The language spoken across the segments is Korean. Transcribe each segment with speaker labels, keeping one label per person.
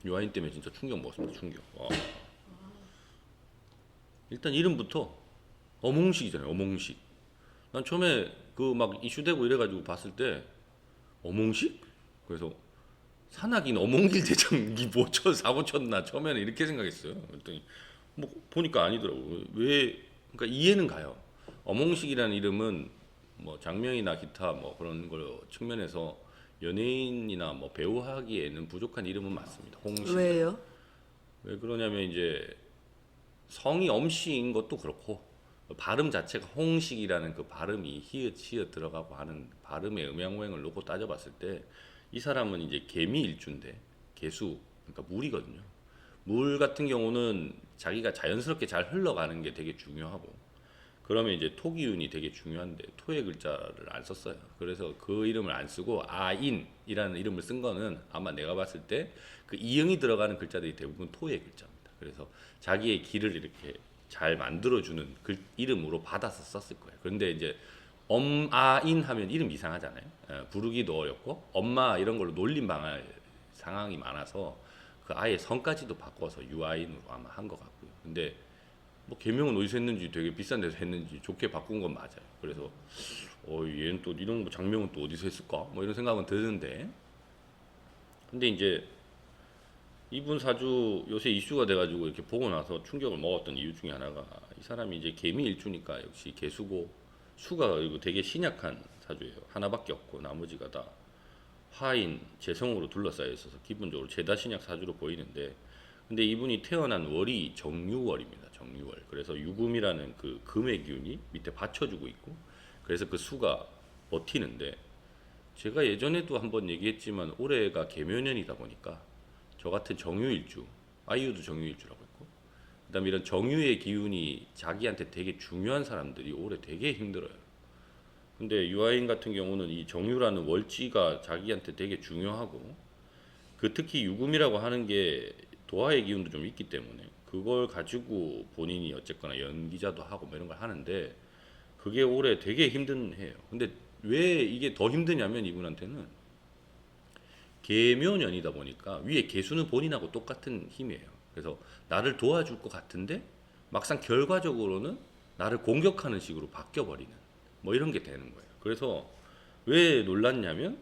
Speaker 1: 유아인 때문에 진짜 충격 먹었습니다. 충격. 와. 일단 이름부터 어몽식이잖아요. 어몽식. 난 처음에 그 막 이슈되고 이래가지고 봤을 때 어몽식? 그래서 산악인 어몽길 대장이 사고 쳤나 처음에는 이렇게 생각했어요. 그랬더니 뭐 보니까 아니더라고. 왜? 그러니까 이해는 가요. 어몽식이라는 이름은 뭐 장명이나 기타 뭐 그런 걸 측면에서 연예인이나 뭐 배우 하기에는 부족한 이름은 맞습니다. 홍식.
Speaker 2: 왜요?
Speaker 1: 왜 그러냐면 이제 성이 엄씨인 것도 그렇고 발음 자체가 홍식이라는 그 발음이 히읗 시읒 들어가고 하는 발음의 음양오행을 놓고 따져봤을 때 이 사람은 이제 개미 일주인데 개수 그러니까 물이거든요. 물 같은 경우는 자기가 자연스럽게 잘 흘러가는 게 되게 중요하고 그러면 이제 토기운이 되게 중요한데 토의 글자를 안 썼어요. 그래서 그 이름을 안 쓰고 아인이라는 이름을 쓴 거는 아마 내가 봤을 때 그 이응이 들어가는 글자들이 대부분 토의 글자입니다. 그래서 자기의 길을 이렇게 잘 만들어주는 이름으로 받아서 썼을 거예요. 그런데 이제 엄아인 하면 이름 이상하잖아요. 부르기도 어렵고 엄마 이런 걸로 놀림 당할 상황이 많아서 그 아예 성까지도 바꿔서 유아인으로 아마 한 것 같고요. 근데 뭐 개명은 어디서 했는지 되게 비싼 데서 했는지 좋게 바꾼 건 맞아요. 그래서 얘는 또 이런 거 장명은 또 어디서 했을까? 뭐 이런 생각은 드는데 근데 이제 이분 사주 요새 이슈가 돼가지고 이렇게 보고 나서 충격을 먹었던 이유 중에 하나가 이 사람이 이제 개미 일주니까 역시 개수고 수가 그리고 되게 신약한 사주예요. 하나밖에 없고 나머지가 다 화인, 재성으로 둘러싸여 있어서 기본적으로 제다 신약 사주로 보이는데 근데 이분이 태어난 월이 정유월입니다. 정유월. 그래서 유금이라는 그 금의 기운이 밑에 받쳐주고 있고 그래서 그 수가 버티는데 제가 예전에도 한번 얘기했지만 올해가 개묘년이다 보니까 저 같은 정유일주, 아이유도 정유일주라고 했고 그다음에 이런 정유의 기운이 자기한테 되게 중요한 사람들이 올해 되게 힘들어요. 근데 유아인 같은 경우는 이 정유라는 월지가 자기한테 되게 중요하고 그 특히 유금이라고 하는 게 도화의 기운도 좀 있기 때문에 그걸 가지고 본인이 어쨌거나 연기자도 하고 뭐 이런 걸 하는데 그게 올해 되게 힘든 해예요. 근데 왜 이게 더 힘드냐면 이분한테는 계묘년이다 보니까 위에 계수는 본인하고 똑같은 힘이에요. 그래서 나를 도와줄 것 같은데 막상 결과적으로는 나를 공격하는 식으로 바뀌어버리는 뭐 이런 게 되는 거예요. 그래서 왜 놀랐냐면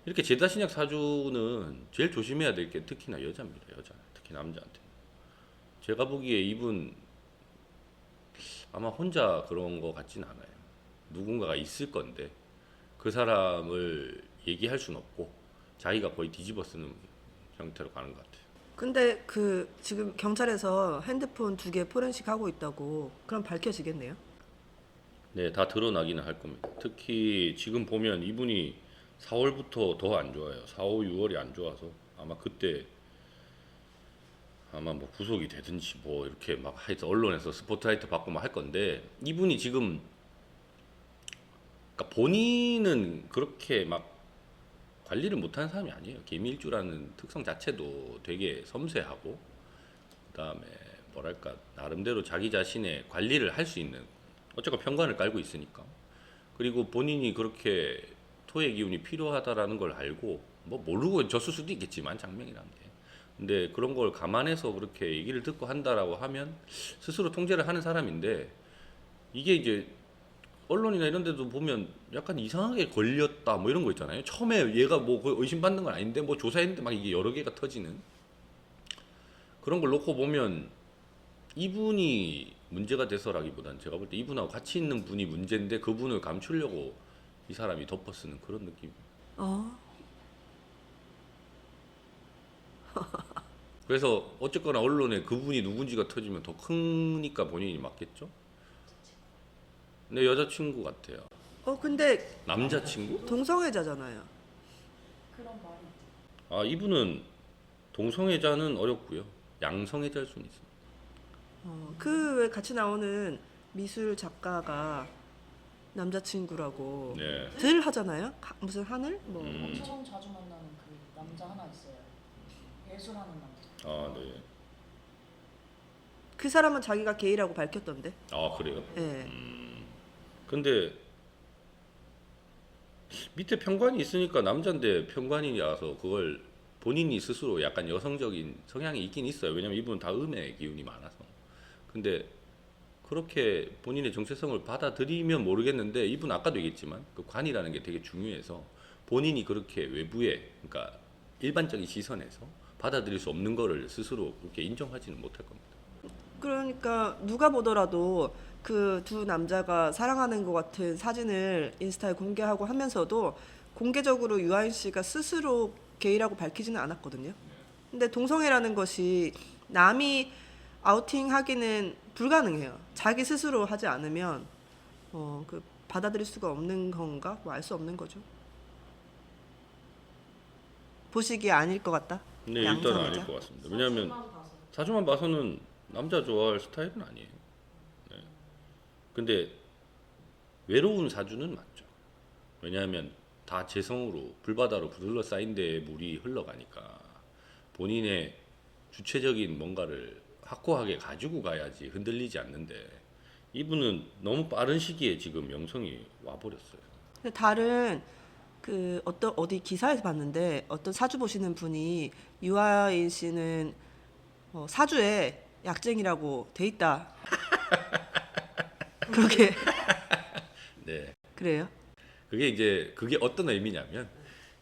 Speaker 1: 이렇게 제다신약 사주는 제일 조심해야 될 게 특히나 여자입니다. 여자. 특히 남자한테. 제가 보기에 이분 아마 혼자 그런 거 같진 않아요. 누군가가 있을 건데 그 사람을 얘기할 순 없고 자기가 거의 뒤집어 쓰는 형태로 가는 것 같아요.
Speaker 2: 근데 그 지금 경찰에서 핸드폰 2개 포렌식 하고 있다고 그럼 밝혀지겠네요?
Speaker 1: 네, 다 드러나기는 할 겁니다. 특히 지금 보면 이분이 4월부터 더 안 좋아요. 4, 5, 6월이 안 좋아서 아마 그때 아마 뭐 구속이 되든지 뭐 이렇게 막 하여튼 언론에서 스포트라이트 받고 막 할 건데 이분이 지금 그러니까 본인은 그렇게 막 관리를 못하는 사람이 아니에요. 개미일주라는 특성 자체도 되게 섬세하고 그다음에 뭐랄까 나름대로 자기 자신의 관리를 할 수 있는 어쨌건 편관을 깔고 있으니까 그리고 본인이 그렇게 토의 기운이 필요하다라는 걸 알고 뭐 모르고 졌을 수도 있겠지만 장명이라는 게 근데 그런 걸 감안해서 그렇게 얘기를 듣고 한다라고 하면 스스로 통제를 하는 사람인데 이게 이제 언론이나 이런 데도 보면 약간 이상하게 걸렸다 뭐 이런 거 있잖아요. 처음에 얘가 뭐 의심받는 건 아닌데 뭐 조사했는데 막 이게 여러 개가 터지는 그런 걸 놓고 보면 이분이 문제가 돼서라기보단 제가 볼 때 이분하고 같이 있는 분이 문제인데 그분을 감추려고 이 사람이 덮어쓰는 그런 느낌.
Speaker 2: 어.
Speaker 1: 그래서 어쨌거나 언론에 그분이 누군지가 터지면 더 크니까 본인이 맞겠죠? 내 여자친구 같아요.
Speaker 2: 근데
Speaker 1: 남자친구?
Speaker 2: 동성애자잖아요.
Speaker 1: 아 이분은 동성애자는 어렵고요. 양성애자일 수는 있습니다.
Speaker 2: 그 왜 같이 나오는 미술 작가가 남자친구라고
Speaker 1: 네.
Speaker 2: 들 하잖아요? 무슨 하늘? 뭐.
Speaker 3: 엄청 자주 만나는 그 남자 하나 있어요. 예술하는 남자.
Speaker 1: 아 네.
Speaker 2: 그 사람은 자기가 게이라고 밝혔던데.
Speaker 1: 아 그래요?
Speaker 2: 예.
Speaker 1: 근데 밑에 편관이 있으니까 남잔데 편관이라서 그걸 본인이 스스로 약간 여성적인 성향이 있긴 있어요. 왜냐면 이분은 다 음의 기운이 많아서. 근데 그렇게 본인의 정체성을 받아들이면 모르겠는데 이분 아까도 얘기했지만 그 관이라는 게 되게 중요해서 본인이 그렇게 외부에 그러니까 일반적인 시선에서 받아들일 수 없는 거를 스스로 그렇게 인정하지는 못할 겁니다.
Speaker 2: 그러니까 누가 보더라도 그 두 남자가 사랑하는 것 같은 사진을 인스타에 공개하고 하면서도 공개적으로 유아인 씨가 스스로 게이라고 밝히지는 않았거든요. 근데 동성애라는 것이 남이 아우팅하기는 불가능해요. 자기 스스로 하지 않으면 그 받아들일 수가 없는 건가? 뭐 알 수 없는 거죠. 보시기에 아닐 것 같다.
Speaker 1: 근데 일단은 아닐
Speaker 2: 양성애자.
Speaker 1: 것 같습니다. 왜냐하면
Speaker 3: 사진만 봐서.
Speaker 1: 사주만 봐서는 남자 좋아할 스타일은 아니에요. 네. 근데 외로운 사주는 맞죠. 왜냐하면 다 재성으로 불바다로 둘러싸인 데에 물이 흘러가니까 본인의 주체적인 뭔가를 확고하게 가지고 가야지 흔들리지 않는데 이분은 너무 빠른 시기에 지금 명성이 와버렸어요.
Speaker 2: 근데 다른 그 어디 기사에서 봤는데 어떤 사주 보시는 분이 유아인 씨는 사주에 약쟁이라고 돼 있다. 그렇게
Speaker 1: 네.
Speaker 2: 그래요?
Speaker 1: 그게 어떤 의미냐면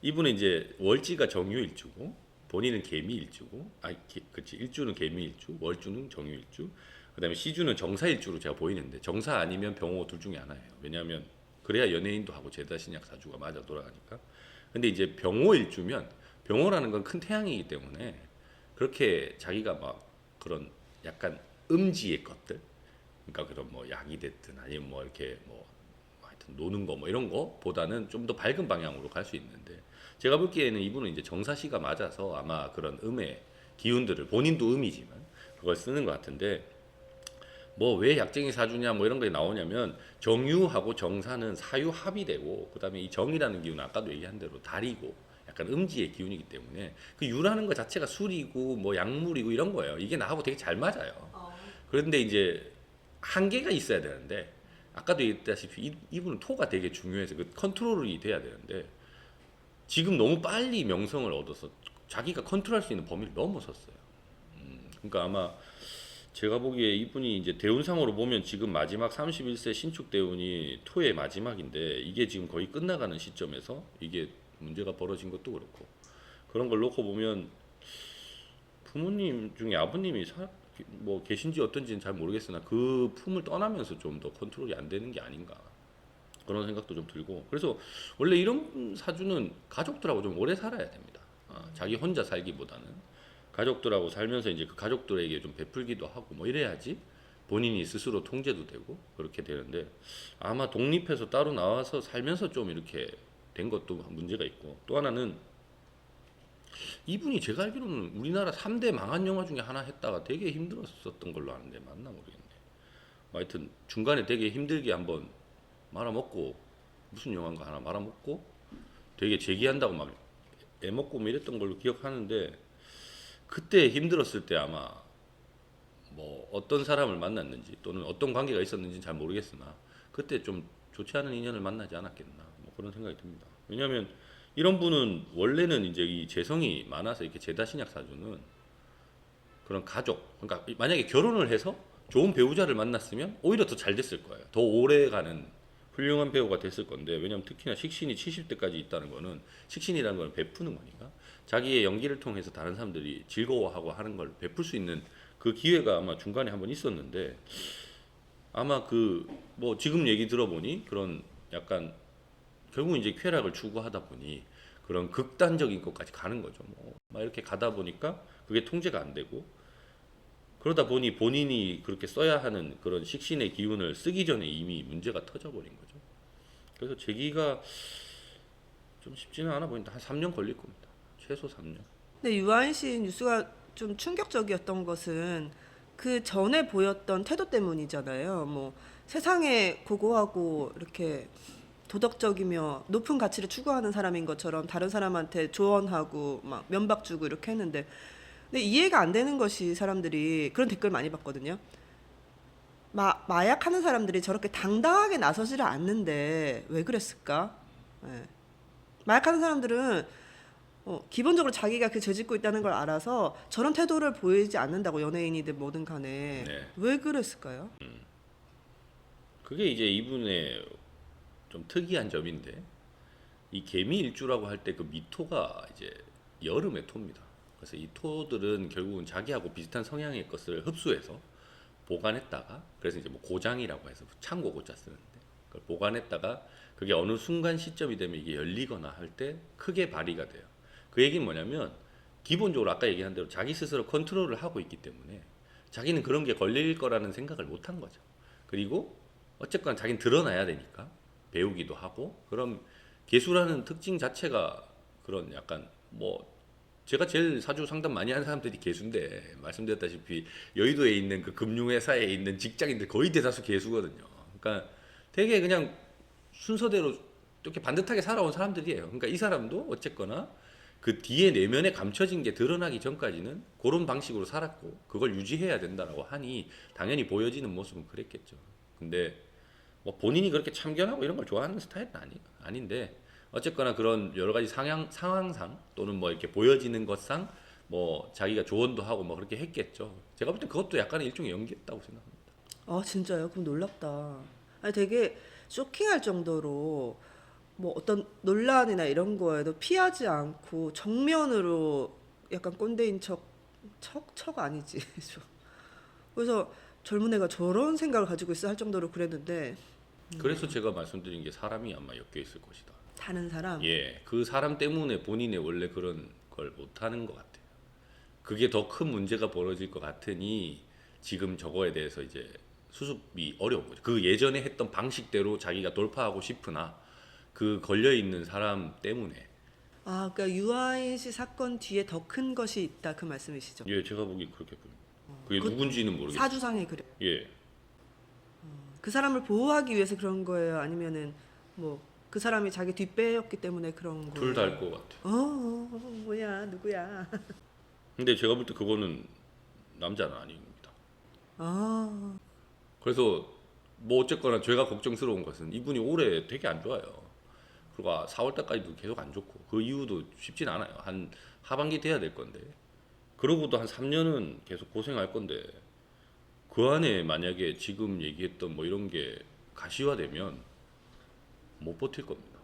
Speaker 1: 이분은 이제 월지가 정유일주고 본인은 개미일주고 그치 일주는 개미일주 월주는 정유일주 그다음에 시주는 정사일주로 제가 보이는데 정사 아니면 병호 둘 중에 하나예요. 왜냐하면 그래야 연예인도 하고 제다신약 사주가 맞아 돌아가니까. 근데 이제 병호일주면 병호라는 건 큰 태양이기 때문에 그렇게 자기가 막 그런 약간 음지의 것들 그러니까 그런 뭐 약이 됐든 아니면 뭐 이렇게 뭐 하여튼 노는 거 뭐 이런 거보다는 좀 더 밝은 방향으로 갈 수 있는데 제가 보기에는 이분은 이제 정사시가 맞아서 아마 그런 음의 기운들을 본인도 음이지만 그걸 쓰는 것 같은데 뭐 왜 약쟁이 사주냐 뭐 이런 게 나오냐면 정유하고 정사는 사유합이 되고 그다음에 이 정이라는 기운은 아까도 얘기한 대로 달이고 약간 음지의 기운이기 때문에 그 유라는 것 자체가 술이고 뭐 약물이고 이런 거예요. 이게 나하고 되게 잘 맞아요. 그런데 이제 한계가 있어야 되는데 아까도 얘기했다시피 이분은 토가 되게 중요해서 그 컨트롤이 돼야 되는데 지금 너무 빨리 명성을 얻어서 자기가 컨트롤할 수 있는 범위를 넘어섰어요. 그러니까 아마 제가 보기에 이분이 이제 대운상으로 보면 지금 마지막 31세 신축 대운이 토의 마지막인데 이게 지금 거의 끝나가는 시점에서 이게 문제가 벌어진 것도 그렇고 그런 걸 놓고 보면 부모님 중에 아버님이 뭐 계신지 어떤지는 잘 모르겠으나 그 품을 떠나면서 좀 더 컨트롤이 안 되는 게 아닌가 그런 생각도 좀 들고 그래서 원래 이런 사주는 가족들하고 좀 오래 살아야 됩니다. 자기 혼자 살기보다는 가족들하고 살면서 이제 그 가족들에게 좀 베풀기도 하고 뭐 이래야지 본인이 스스로 통제도 되고 그렇게 되는데 아마 독립해서 따로 나와서 살면서 좀 이렇게 된 것도 문제가 있고 또 하나는 이분이 제가 알기로는 우리나라 3대 망한 영화 중에 하나 했다가 되게 힘들었었던 걸로 아는데 맞나 모르겠네. 하여튼 중간에 되게 힘들게 한번 말아먹고 무슨 영화인가 하나 말아먹고 되게 재기한다고 막 애먹고 뭐 이랬던 걸로 기억하는데 그때 힘들었을 때 아마 뭐 어떤 사람을 만났는지 또는 어떤 관계가 있었는지는 잘 모르겠으나 그때 좀 좋지 않은 인연을 만나지 않았겠나 뭐 그런 생각이 듭니다. 왜냐하면 이런 분은 원래는 이제 이 재성이 많아서 이렇게 제다신약 사주는 그런 가족 그러니까 만약에 결혼을 해서 좋은 배우자를 만났으면 오히려 더 잘 됐을 거예요. 더 오래가는 훌륭한 배우가 됐을 건데 왜냐면 특히나 식신이 70대까지 있다는 거는 식신이라는 건 베푸는 거니까 자기의 연기를 통해서 다른 사람들이 즐거워하고 하는 걸 베풀 수 있는 그 기회가 아마 중간에 한번 있었는데 아마 그 뭐 지금 얘기 들어보니 그런 약간 결국 이제 쾌락을 추구하다 보니 그런 극단적인 것까지 가는 거죠. 막 이렇게 가다 보니까 그게 통제가 안 되고 그러다 보니 본인이 그렇게 써야 하는 그런 식신의 기운을 쓰기 전에 이미 문제가 터져버린 거죠. 그래서 재기가 좀 쉽지는 않아 보인다. 한 3년 걸릴 겁니다. 최소 3년.
Speaker 2: 근데 유아인 씨 뉴스가 좀 충격적이었던 것은 그 전에 보였던 태도 때문이잖아요. 뭐 세상에 고고하고 이렇게 도덕적이며 높은 가치를 추구하는 사람인 것처럼 다른 사람한테 조언하고 막 면박 주고 이렇게 했는데 근데 이해가 안 되는 것이 사람들이 그런 댓글 많이 봤거든요. 마약하는 사람들이 저렇게 당당하게 나서지를 않는데 왜 그랬을까? 예. 마약하는 사람들은 기본적으로 자기가 그 죄 짓고 있다는 걸 알아서 저런 태도를 보이지 않는다고 연예인이든 뭐든 간에
Speaker 1: 네.
Speaker 2: 왜 그랬을까요?
Speaker 1: 그게 이제 이분의 좀 특이한 점인데 이 개미 일주라고 할 때 그 미토가 이제 여름의 토입니다. 그래서 이 토들은 결국은 자기하고 비슷한 성향의 것을 흡수해서 보관했다가 그래서 이제 뭐 고장이라고 해서 창고 고자 쓰는데 그걸 보관했다가 그게 어느 순간 시점이 되면 이게 열리거나 할 때 크게 발휘가 돼요. 그 얘기는 뭐냐면 기본적으로 아까 얘기한 대로 자기 스스로 컨트롤을 하고 있기 때문에 자기는 그런 게 걸릴 거라는 생각을 못 한 거죠. 그리고 어쨌거나 자기는 드러나야 되니까 배우기도 하고 그럼 개수라는 특징 자체가 그런 약간 뭐 제가 제일 사주 상담 많이 하는 사람들이 개수인데 말씀드렸다시피 여의도에 있는 그 금융회사에 있는 직장인들 거의 대다수 개수거든요. 그러니까 되게 그냥 순서대로 이렇게 반듯하게 살아온 사람들이에요. 그러니까 이 사람도 어쨌거나 그 뒤에 내면에 감춰진 게 드러나기 전까지는 그런 방식으로 살았고 그걸 유지해야 된다라고 하니 당연히 보여지는 모습은 그랬겠죠. 근데 뭐 본인이 그렇게 참견하고 이런 걸 좋아하는 스타일은 아닌데 어쨌거나 그런 여러 가지 상황상 또는 뭐 이렇게 보여지는 것상 뭐 자기가 조언도 하고 뭐 그렇게 했겠죠. 제가 볼 때 그것도 약간의 일종의 연기였다고 생각합니다.
Speaker 2: 아 진짜요? 그럼 놀랍다. 아니 되게 쇼킹할 정도로 뭐 어떤 논란이나 이런 거에도 피하지 않고 정면으로 약간 꼰대인 척 아니지. 그래서 젊은 애가 저런 생각을 가지고 있어 할 정도로 그랬는데
Speaker 1: 그래서 제가 말씀드린 게 사람이 아마 엮여 있을 것이다.
Speaker 2: 다른 사람.
Speaker 1: 예, 그 사람 때문에 본인의 원래 그런 걸 못하는 것 같아요. 그게 더 큰 문제가 벌어질 것 같으니 지금 저거에 대해서 이제 수습이 어려운 거죠. 그 예전에 했던 방식대로 자기가 돌파하고 싶으나 그 걸려 있는 사람 때문에
Speaker 2: 아 그러니까 유아인 씨 사건 뒤에 더 큰 것이 있다 그 말씀이시죠?
Speaker 1: 예, 제가 보기 그렇게 보입니다. 그게
Speaker 2: 그
Speaker 1: 누군지는 모르겠어요.
Speaker 2: 사주상에 그래.
Speaker 1: 예,
Speaker 2: 그 사람을 보호하기 위해서 그런 거예요? 아니면은 뭐 그 사람이 자기 뒷배였기 때문에 그런 거예요?
Speaker 1: 둘 다일 것 같아요.
Speaker 2: 뭐야 누구야?
Speaker 1: 근데 제가 볼 때 그거는 남자는 아닙니다.
Speaker 2: 아
Speaker 1: 그래서 뭐 어쨌거나 제가 걱정스러운 것은 이분이 올해 되게 안 좋아요. 그리고 4월 달까지도 계속 안 좋고 그 이유도 쉽진 않아요. 한 하반기 돼야 될 건데 그러고도 한 3년은 계속 고생할 건데 그 안에 만약에 지금 얘기했던 뭐 이런 게 가시화되면 못 버틸 겁니다.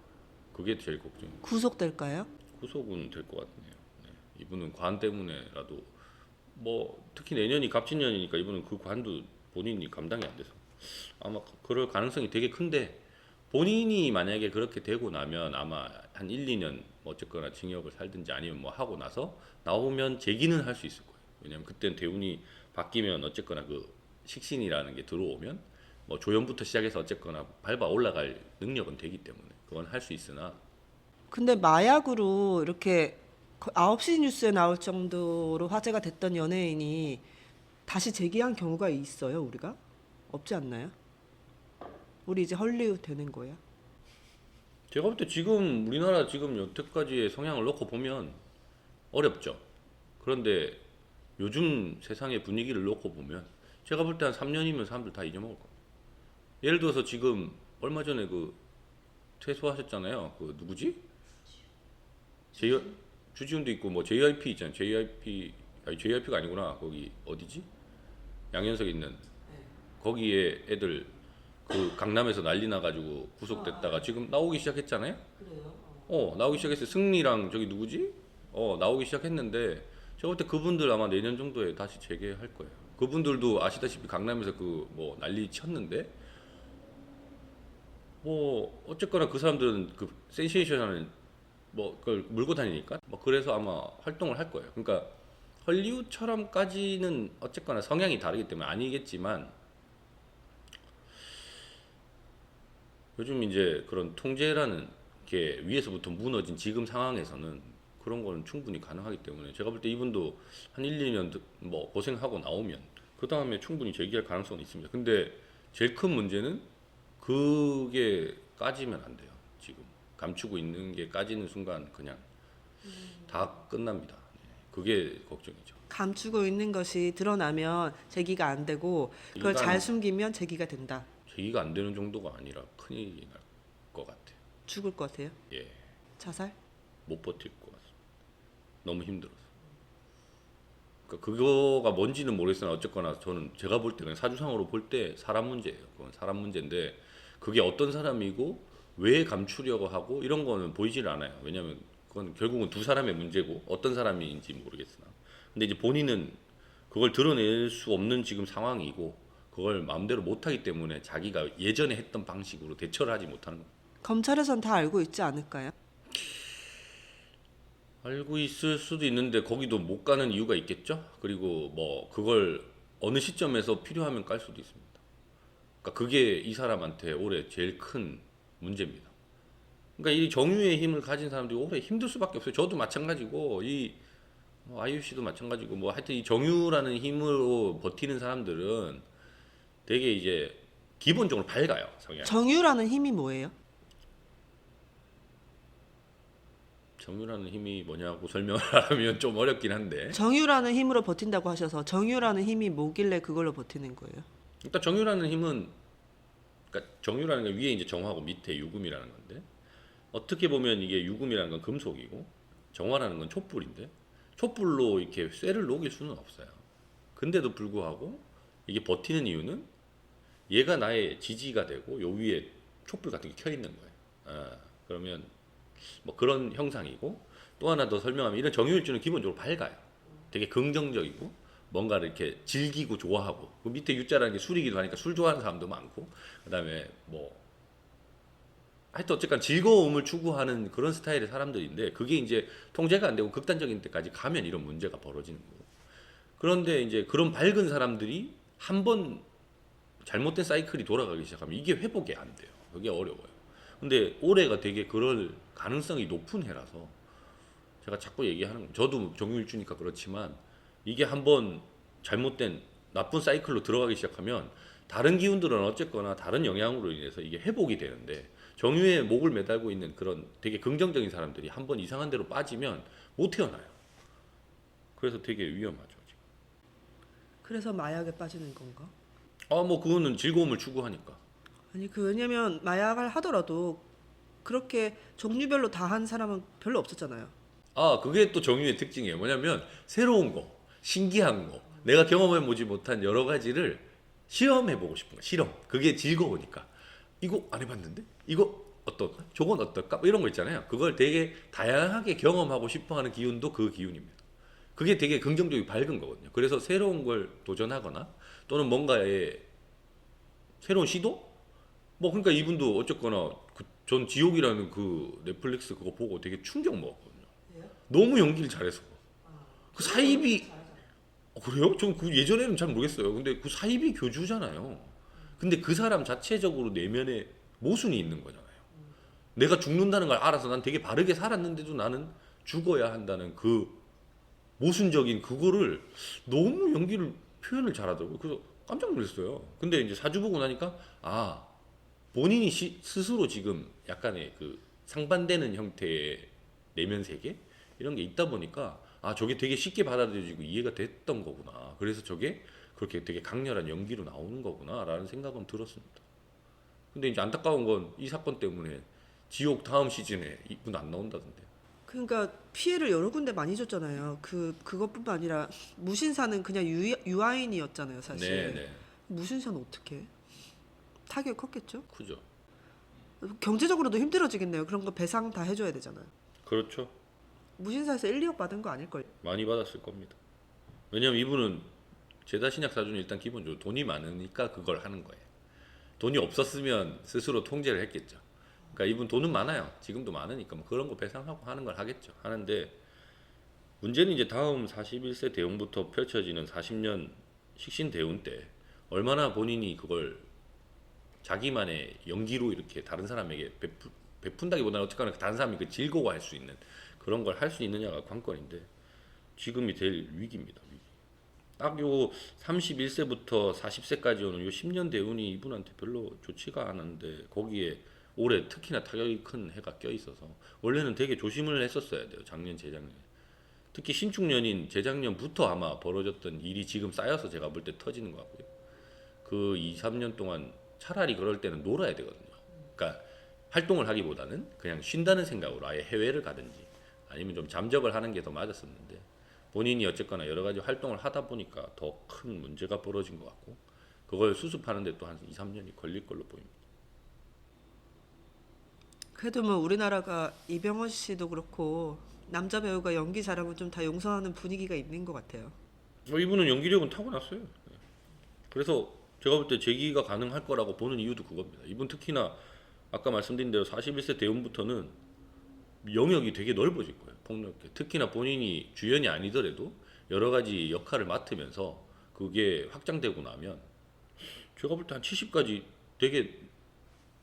Speaker 1: 그게 제일 걱정입니다.
Speaker 2: 구속될까요?
Speaker 1: 구속은 될 것 같네요. 네. 이분은 관 때문에라도 뭐 특히 내년이 갑진년이니까 이분은 그 관도 본인이 감당이 안 돼서 아마 그럴 가능성이 되게 큰데 본인이 만약에 그렇게 되고 나면 아마 한 1, 2년 어쨌거나 징역을 살든지 아니면 뭐 하고 나서 나오면 재기는 할 수 있을 거예요. 왜냐면 그땐 대운이 바뀌면 어쨌거나 그 식신이라는 게 들어오면 뭐 조연부터 시작해서 어쨌거나 밟아 올라갈 능력은 되기 때문에 그건 할 수 있으나
Speaker 2: 근데 마약으로 이렇게 9시 뉴스에 나올 정도로 화제가 됐던 연예인이 다시 재기한 경우가 있어요, 우리가? 없지 않나요? 우리 이제 헐리우드 되는 거예요?
Speaker 1: 제가 볼 때 지금 우리나라 지금 여태까지의 성향을 놓고 보면 어렵죠. 그런데 요즘 세상의 분위기를 놓고 보면 제가 볼 때 한 3년이면 사람들 다 잊어먹을 겁니다. 예를 들어서 지금 얼마 전에 그 퇴소하셨잖아요. 그 누구지? 주지훈도 있고 뭐 JYP 있잖아요. JYP가 아니구나. 거기 어디지? 양현석 있는 거기에 애들 그 강남에서 난리 나가지고 구속됐다가 지금 나오기 시작했잖아요.
Speaker 2: 그래요?
Speaker 1: 나오기 시작했어요. 승리랑 저기 누구지? 나오기 시작했는데 제가 볼 때 그분들 아마 내년 정도에 다시 재개할 거예요. 그분들도 아시다시피 강남에서 그 뭐 난리 쳤는데 뭐 어쨌거나 그 사람들은 그 센세이션을 뭐 그걸 물고 다니니까 뭐 그래서 아마 활동을 할 거예요. 그러니까 헐리우드처럼까지는 어쨌거나 성향이 다르기 때문에 아니겠지만 요즘 이제 그런 통제라는 게 위에서부터 무너진 지금 상황에서는 그런 거는 충분히 가능하기 때문에 제가 볼 때 이분도 한 1, 2년 뭐 고생하고 나오면 그 다음에 충분히 재기할 가능성은 있습니다. 근데 제일 큰 문제는 그게 까지면 안 돼요. 지금 감추고 있는 게 까지는 순간 그냥 다 끝납니다. 네. 그게 걱정이죠.
Speaker 2: 감추고 있는 것이 드러나면 재기가 안 되고 그걸
Speaker 1: 일단
Speaker 2: 잘 숨기면 재기가 된다.
Speaker 1: 제기가 안 되는 정도가 아니라 큰일이 날 것 같아요.
Speaker 2: 죽을 것 같아요.
Speaker 1: 예,
Speaker 2: 자살?
Speaker 1: 못 버틸 것 같습니다. 너무 힘들어서. 그러니까 그거가 뭔지는 모르겠으나 어쨌거나 저는 제가 볼 때 그냥 사주상으로 볼 때 사람 문제예요. 그건 사람 문제인데 그게 어떤 사람이고 왜 감추려고 하고 이런 거는 보이질 않아요. 왜냐하면 그건 결국은 두 사람의 문제고 어떤 사람인지 모르겠으나 근데 이제 본인은 그걸 드러낼 수 없는 지금 상황이고 그걸 마음대로 못하기 때문에 자기가 예전에 했던 방식으로 대처를 하지 못하는 겁니다.
Speaker 2: 검찰에선 다 알고 있지 않을까요?
Speaker 1: 알고 있을 수도 있는데 거기도 못 가는 이유가 있겠죠. 그리고 뭐 그걸 어느 시점에서 필요하면 깔 수도 있습니다. 그러니까 그게 이 사람한테 올해 제일 큰 문제입니다. 그러니까 이 정유의 힘을 가진 사람들이 올해 힘들 수밖에 없어요. 저도 마찬가지고 뭐 아이유 씨도 마찬가지고 뭐 하여튼 이 정유라는 힘으로 버티는 사람들은 되게 이제 기본적으로 밝아요 성향이.
Speaker 2: 정유라는 힘이 뭐예요?
Speaker 1: 정유라는 힘이 뭐냐고 설명을 하면 좀 어렵긴 한데
Speaker 2: 정유라는 힘으로 버틴다고 하셔서 정유라는 힘이 뭐길래 그걸로 버티는 거예요?
Speaker 1: 일단 정유라는 힘은 그러니까 정유라는 게 위에 이제 정화고 밑에 유금이라는 건데 어떻게 보면 이게 유금이라는 건 금속이고 정화라는 건 촛불인데 촛불로 이렇게 쇠를 녹일 수는 없어요. 근데도 불구하고 이게 버티는 이유는 얘가 나의 지지가 되고 요 위에 촛불 같은 게 켜 있는 거예요. 그러면 뭐 그런 형상이고 또 하나 더 설명하면 이런 정유일주는 기본적으로 밝아요. 되게 긍정적이고 뭔가를 이렇게 즐기고 좋아하고 그 밑에 유자라는 게 술이기도 하니까 술 좋아하는 사람도 많고 그다음에 뭐 하여튼 어쨌든 즐거움을 추구하는 그런 스타일의 사람들인데 그게 이제 통제가 안 되고 극단적인 데까지 가면 이런 문제가 벌어지는 거고 그런데 이제 그런 밝은 사람들이 한 번 잘못된 사이클이 돌아가기 시작하면 이게 회복이 안 돼요. 그게 어려워요. 근데 올해가 되게 그럴 가능성이 높은 해라서 제가 자꾸 얘기하는 거예요. 저도 정유일주니까 그렇지만 이게 한번 잘못된 나쁜 사이클로 들어가기 시작하면 다른 기운들은 어쨌거나 다른 영향으로 인해서 이게 회복이 되는데 정유에 목을 매달고 있는 그런 되게 긍정적인 사람들이 한번 이상한 데로 빠지면 못 태어나요. 그래서 되게 위험하죠. 지금.
Speaker 2: 그래서 마약에 빠지는 건가?
Speaker 1: 뭐 그거는 즐거움을 추구하니까.
Speaker 2: 아니 왜냐면 마약을 하더라도 그렇게 종류별로 다 한 사람은 별로 없었잖아요.
Speaker 1: 그게 또 정유의 특징이에요. 뭐냐면 새로운 거, 신기한 거, 내가 경험해보지 못한 여러 가지를 실험해보고 싶은 거, 실험. 그게 즐거우니까. 이거 안 해봤는데? 이거 어떨까? 저건 어떨까? 뭐 이런 거 있잖아요. 그걸 되게 다양하게 경험하고 싶어하는 기운도 그 기운입니다. 그게 되게 긍정적이고 밝은 거거든요. 그래서 새로운 걸 도전하거나 또는 뭔가의 새로운 시도? 뭐 그러니까 이분도 어쨌거나 전 지옥이라는 그 넷플릭스 그거 보고 되게 충격 먹었거든요. 너무 연기를 잘해서. 그 사입이 그래요? 전 그 예전에는 잘 모르겠어요. 근데 그 사입이 교주잖아요. 근데 그 사람 자체적으로 내면에 모순이 있는 거잖아요. 내가 죽는다는 걸 알아서 난 되게 바르게 살았는데도 나는 죽어야 한다는 그 모순적인 그거를 너무 연기를 표현을 잘하더라고요. 그래서 깜짝 놀랐어요. 근데 이제 사주 보고 나니까 본인이 스스로 지금 약간의 그 상반되는 형태의 내면 세계 이런 게 있다 보니까 저게 되게 쉽게 받아들여지고 이해가 됐던 거구나. 그래서 저게 그렇게 되게 강렬한 연기로 나오는 거구나라는 생각은 들었습니다. 근데 이제 안타까운 건 이 사건 때문에 지옥 다음 시즌에 이분 안 나온다던데.
Speaker 2: 그러니까 피해를 여러 군데 많이 줬잖아요. 그것뿐만 아니라 무신사는 그냥 유아인이었잖아요, 사실.
Speaker 1: 네,
Speaker 2: 무신사는 어떻게? 타격이 컸겠죠?
Speaker 1: 크죠.
Speaker 2: 경제적으로도 힘들어지겠네요. 그런 거 배상 다 해줘야 되잖아요.
Speaker 1: 그렇죠.
Speaker 2: 무신사에서 1, 2억 받은 거 아닐걸?
Speaker 1: 많이 받았을 겁니다. 왜냐면 이분은 제다 신약 사주는 일단 기본적으로 돈이 많으니까 그걸 하는 거예요. 돈이 없었으면 스스로 통제를 했겠죠. 그러니까 이분 돈은 많아요. 지금도 많으니까 뭐 그런 거 배상하고 하는 걸 하겠죠. 하는데 문제는 이제 다음 41세 대운부터 펼쳐지는 40년 식신 대운 때 얼마나 본인이 그걸 자기만의 연기로 이렇게 다른 사람에게 베푼다기보다는 어쨌거나 다른 사람이 그 즐거워할 수 있는 그런 걸 할 수 있느냐가 관건인데 지금이 제일 위기입니다. 위기. 딱 요 31세부터 40세까지 오는 요 10년 대운이 이분한테 별로 좋지가 않은데 거기에 올해 특히나 타격이 큰 해가 껴 있어서 원래는 되게 조심을 했었어야 돼요. 작년, 재작년. 특히 신축년인 재작년부터 아마 벌어졌던 일이 지금 쌓여서 제가 볼 때 터지는 것 같고요. 그 2, 3년 동안 차라리 그럴 때는 놀아야 되거든요. 그러니까 활동을 하기보다는 그냥 쉰다는 생각으로 아예 해외를 가든지 아니면 좀 잠적을 하는 게 더 맞았었는데 본인이 어쨌거나 여러 가지 활동을 하다 보니까 더 큰 문제가 벌어진 것 같고 그걸 수습하는데 또 한 2, 3년이 걸릴 걸로 보입니다.
Speaker 2: 그래도 뭐 우리나라가 이병헌 씨도 그렇고 남자 배우가 연기 잘하면 좀 다 용서하는 분위기가 있는 것 같아요.
Speaker 1: 이분은 연기력은 타고났어요. 그래서 제가 볼 때 재기가 가능할 거라고 보는 이유도 그겁니다. 이분 특히나 아까 말씀드린 대로 41세 대운부터는 영역이 되게 넓어질 거예요. 폭넓게. 특히나 본인이 주연이 아니더라도 여러 가지 역할을 맡으면서 그게 확장되고 나면 제가 볼 때 한 70까지 되게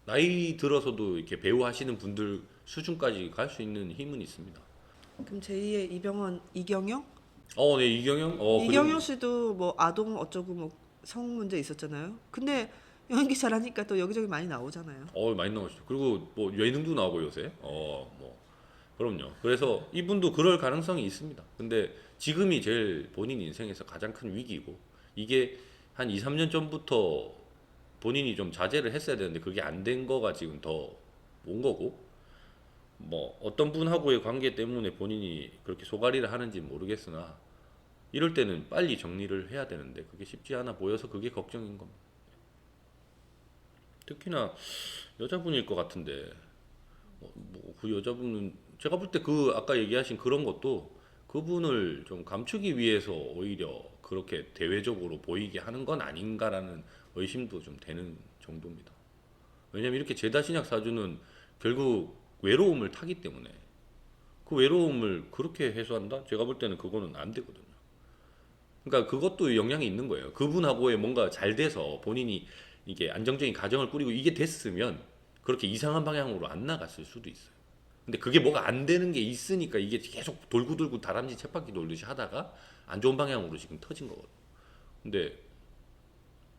Speaker 1: 나이 들어서도 이렇게 배우 하시는 분들 수준까지 갈 수 있는 힘은 있습니다.
Speaker 2: 그럼 제2의 이병헌 이경영?
Speaker 1: 네, 이경영?
Speaker 2: 이경영 씨도 뭐 아동 어쩌고 뭐 성 문제 있었잖아요. 근데 연기 잘하니까 또 여기저기 많이 나오잖아요.
Speaker 1: 많이 나오시죠. 그리고 뭐 예능도 나오고 요새. 뭐 그럼요. 그래서 이분도 그럴 가능성이 있습니다. 근데 지금이 제일 본인 인생에서 가장 큰 위기고 이게 한 2, 3년 전부터 본인이 좀 자제를 했어야 되는데 그게 안 된 거가 지금 더 온 거고 뭐 어떤 분하고의 관계 때문에 본인이 그렇게 소가리를 하는지 모르겠으나 이럴 때는 빨리 정리를 해야 되는데 그게 쉽지 않아 보여서 그게 걱정인 겁니다. 특히나 여자분일 것 같은데 뭐 그 여자분은 제가 볼 때 그 아까 얘기하신 그런 것도 그분을 좀 감추기 위해서 오히려 그렇게 대외적으로 보이게 하는 건 아닌가라는 의심도 좀 되는 정도입니다. 왜냐면 이렇게 제다신약 사주는 결국 외로움을 타기 때문에 그 외로움을 그렇게 해소한다? 제가 볼 때는 그거는 안 되거든요. 그러니까 그것도 영향이 있는 거예요. 그분하고의 뭔가 잘 돼서 본인이 이게 안정적인 가정을 꾸리고 이게 됐으면 그렇게 이상한 방향으로 안 나갔을 수도 있어요. 근데 그게 뭐가 안 되는 게 있으니까 이게 계속 돌고 다람쥐 쳇바퀴 돌듯이 하다가 안 좋은 방향으로 지금 터진 거거든요. 근데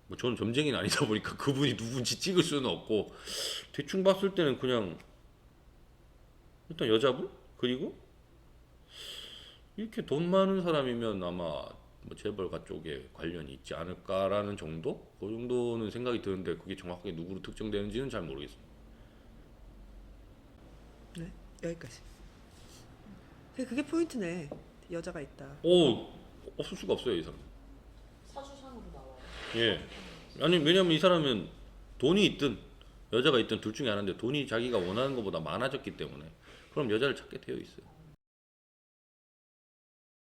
Speaker 1: 뭐 저는 점쟁이는 아니다 보니까 그분이 누군지 찍을 수는 없고 대충 봤을 때는 그냥 일단 여자분? 그리고 이렇게 돈 많은 사람이면 아마 뭐 재벌가 쪽에 관련이 있지 않을까라는 정도? 그 정도는 생각이 드는데 그게 정확하게 누구로 특정되는지는 잘 모르겠습니다.
Speaker 2: 네, 여기까지. 그게 포인트네. 여자가 있다.
Speaker 1: 없을 수가 없어요, 이 사람.
Speaker 3: 사주상으로 나와요.
Speaker 1: 예. 아니, 왜냐면 이 사람은 돈이 있든 여자가 있든 둘 중에 하나인데 돈이 자기가 원하는 것보다 많아졌기 때문에 그럼 여자를 찾게 되어 있어요.